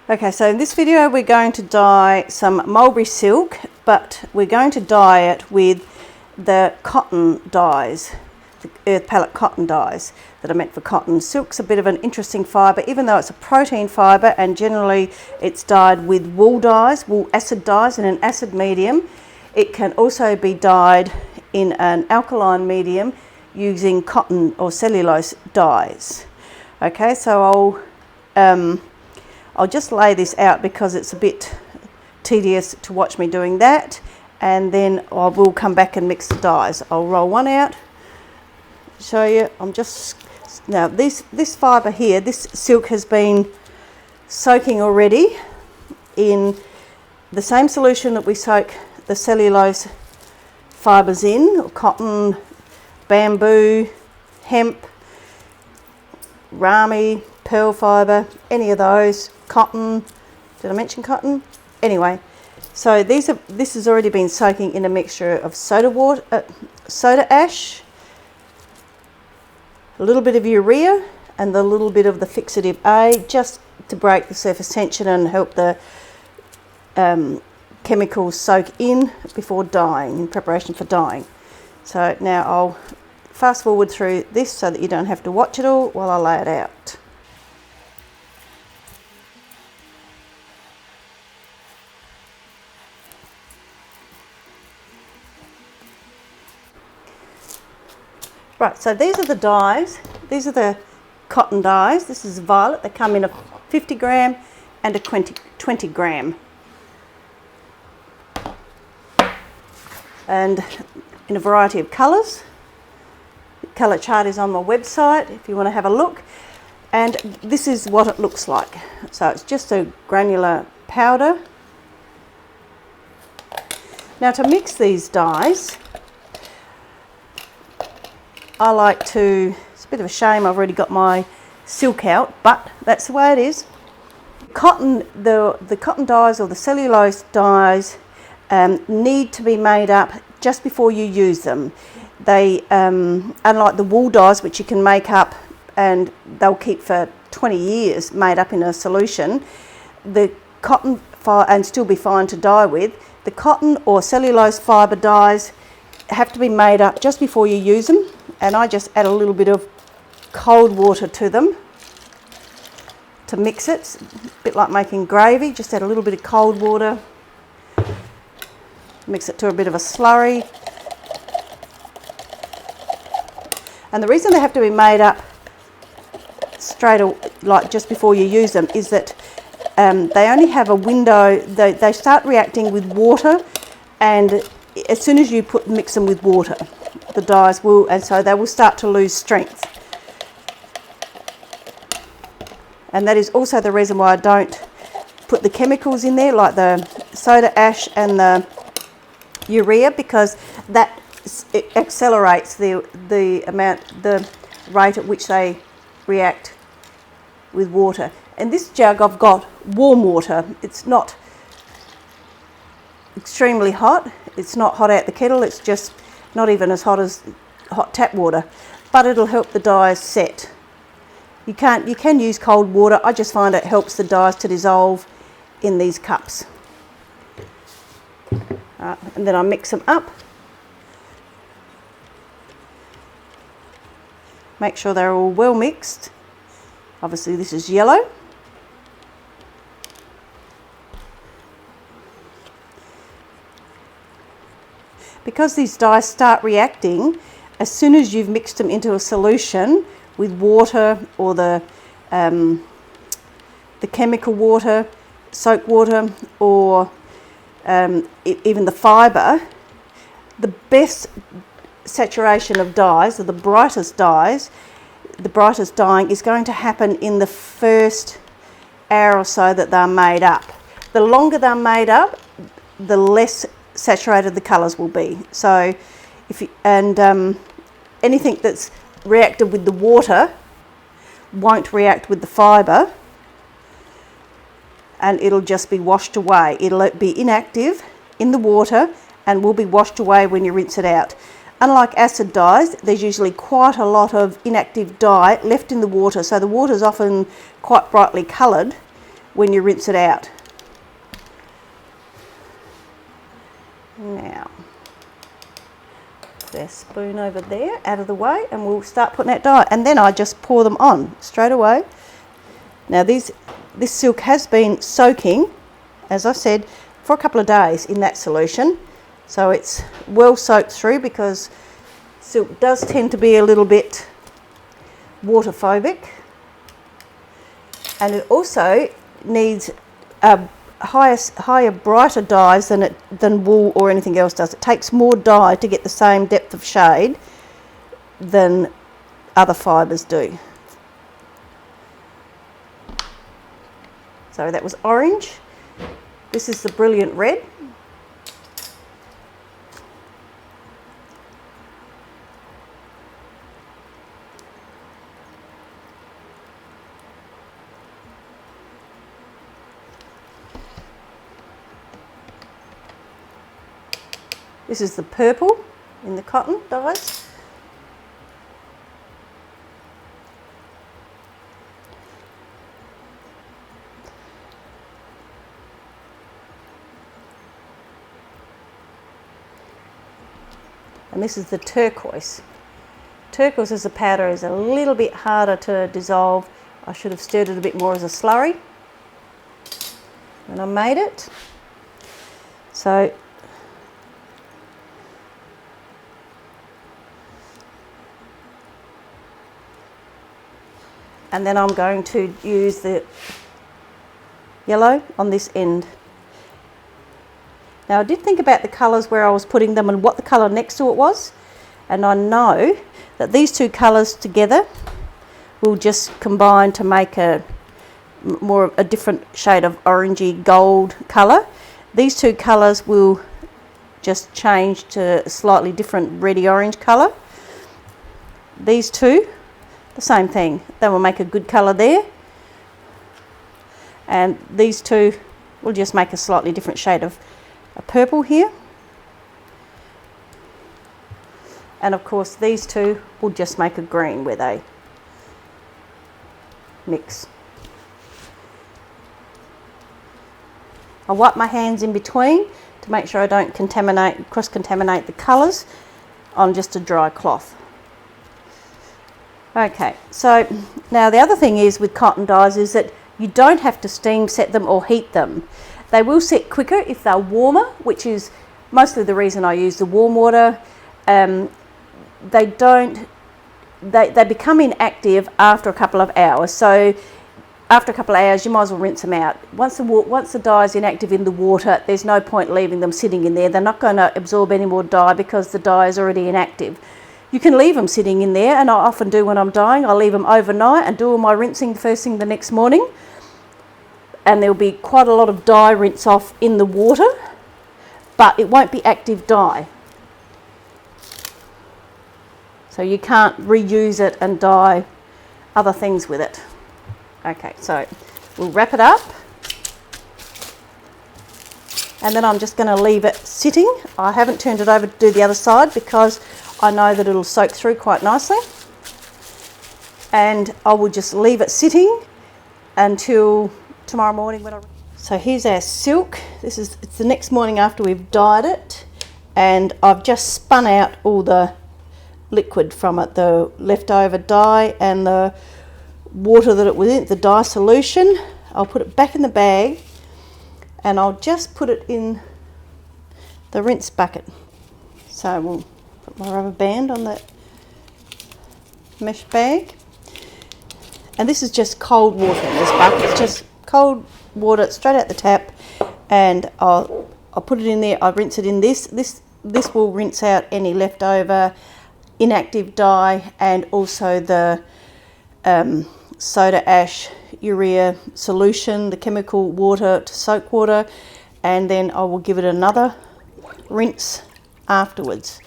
Okay, so in this video we're going to dye some mulberry silk, but we're going to dye it with the cotton dyes, the earth palette cotton dyes that are meant for cotton. Silk's a bit of an interesting fibre, even though it's a protein fibre, and generally it's dyed with wool dyes, wool acid dyes in an acid medium. It can also be dyed in an alkaline medium using cotton or cellulose dyes. Okay, so I'll just lay this out because it's a bit tedious to watch me doing that, and then I will come back and mix the dyes. I'll roll one out, show you. Now this fibre here, this silk has been soaking already in the same solution that we soak the cellulose fibres in, or cotton, bamboo, hemp, rami, pearl fibre, any of those, cotton. Did I mention cotton? Anyway, so this has already been soaking in a mixture of soda ash, a little bit of urea, and a little bit of the fixative A, just to break the surface tension and help the chemicals soak in before dyeing, in preparation for dyeing. So now I'll fast forward through this so that you don't have to watch it all while I lay it out. Right, so these are the dyes. These are the cotton dyes. This is violet. They come in a 50 gram and a 20 gram. And in a variety of colours. The colour chart is on my website if you want to have a look. And this is what it looks like. So it's just a granular powder. Now to mix these dyes, I like to, it's a bit of a shame I've already got my silk out, but that's the way it is. Cotton, the cotton dyes or the cellulose dyes need to be made up just before you use them. They, unlike the wool dyes, which you can make up and they'll keep for 20 years made up in a solution, the cotton and still be fine to dye with. The cotton or cellulose fibre dyes have to be made up just before you use them, and I just add a little bit of cold water to them to mix it. It's a bit like making gravy, just add a little bit of cold water, mix it to a bit of a slurry. And the reason they have to be made up straight away, like just before you use them, is that they only have a window. They start reacting with water, and as soon as you mix them with water, the dyes will, and so they will start to lose strength. And that is also the reason why I don't put the chemicals in there, like the soda ash and the urea, because that it accelerates the rate at which they react with water. In this jug I've got warm water. It's not extremely hot. It's not hot out the kettle. It's just not even as hot as hot tap water, but it'll help the dyes set. You can use cold water. I just find it helps the dyes to dissolve in these cups. And then I mix them up. Make sure they're all well mixed. Obviously this is yellow. Because these dyes start reacting as soon as you've mixed them into a solution with water or the chemical water, soap water, or even the fibre, the best saturation of dyes, or the brightest dyes, the brightest dyeing is going to happen in the first hour or so that they're made up. The longer they're made up, the less saturated the colours will be. So anything that's reacted with the water won't react with the fibre, and it'll just be washed away. It'll be inactive in the water and will be washed away when you rinse it out. Unlike acid dyes, there's usually quite a lot of inactive dye left in the water, so the water is often quite brightly coloured, when you rinse it out. Now, put our spoon over there, out of the way, and we'll start putting that dye. And then I just pour them on straight away. Now this silk has been soaking, as I said, for a couple of days in that solution. So it's well soaked through, because silk does tend to be a little bit water-phobic. And it also needs higher, brighter dyes than wool or anything else does. It takes more dye to get the same depth of shade than other fibres do. So that was orange. This is the brilliant red. This is the purple in the cotton dyes. And this is the turquoise. Turquoise as a powder is a little bit harder to dissolve. I should have stirred it a bit more as a slurry when I made it. So and then I'm going to use the yellow on this end. Now I did think about the colours where I was putting them and what the colour next to it was, and I know that these two colours together will just combine to make a different shade of orangey gold colour. These two colours will just change to a slightly different reddy orange colour. These two, the same thing, they will make a good colour there, and these two will just make a slightly different shade of a purple here, and of course these two will just make a green where they mix. I wipe my hands in between to make sure I don't cross-contaminate the colours on just a dry cloth. Okay, so now the other thing is with cotton dyes is that you don't have to steam set them or heat them. They will set quicker if they're warmer, which is mostly the reason I use the warm water. They become inactive after a couple of hours. So after a couple of hours, you might as well rinse them out. Once the dye is inactive in the water, there's no point leaving them sitting in there. They're not going to absorb any more dye because the dye is already inactive. You can leave them sitting in there, and I often do when I'm dyeing. I leave them overnight and do all my rinsing the first thing the next morning. And there'll be quite a lot of dye rinse off in the water, but it won't be active dye. So you can't reuse it and dye other things with it. Okay, so we'll wrap it up. And then I'm just going to leave it sitting. I haven't turned it over to do the other side because I know that it'll soak through quite nicely. And I will just leave it sitting until tomorrow morning when So here's our silk. It's the next morning after we've dyed it, and I've just spun out all the liquid from it, the leftover dye and the water that it was in, the dye solution. I'll put it back in the bag, and I'll just put it in the rinse bucket. So we'll put my rubber band on that mesh bag, and this is just cold water in this bucket. It's just cold water straight out the tap, and I'll put it in there. I rinse it in this will rinse out any leftover inactive dye and also the soda ash urea solution, the chemical water to soak water, and then I will give it another rinse afterwards.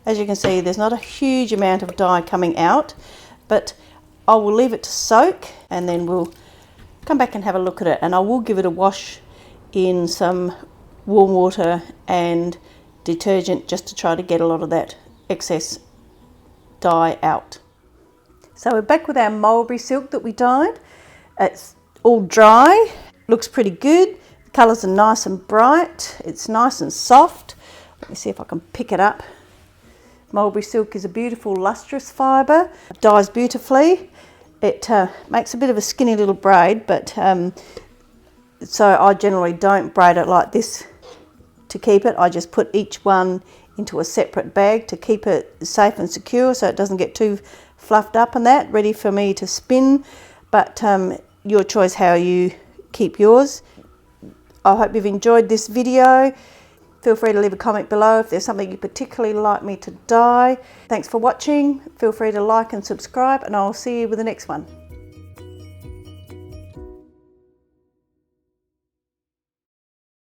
As you can see, there's not a huge amount of dye coming out, but I will leave it to soak, and then we'll come back and have a look at it, and I will give it a wash in some warm water and detergent just to try to get a lot of that excess dye out. So we're back with our mulberry silk that we dyed. It's all dry, looks pretty good. The colours are nice and bright. It's nice and soft. Let me see if I can pick it up. Mulberry silk is a beautiful lustrous fibre. It dyes beautifully. It makes a bit of a skinny little braid, but so I generally don't braid it like this to keep it. I just put each one into a separate bag to keep it safe and secure so it doesn't get too fluffed up and that, ready for me to spin. But your choice how you keep yours. I hope you've enjoyed this video. Feel free to leave a comment below if there's something you particularly like me to dye. Thanks for watching. Feel free to like and subscribe, and I'll see you with the next one.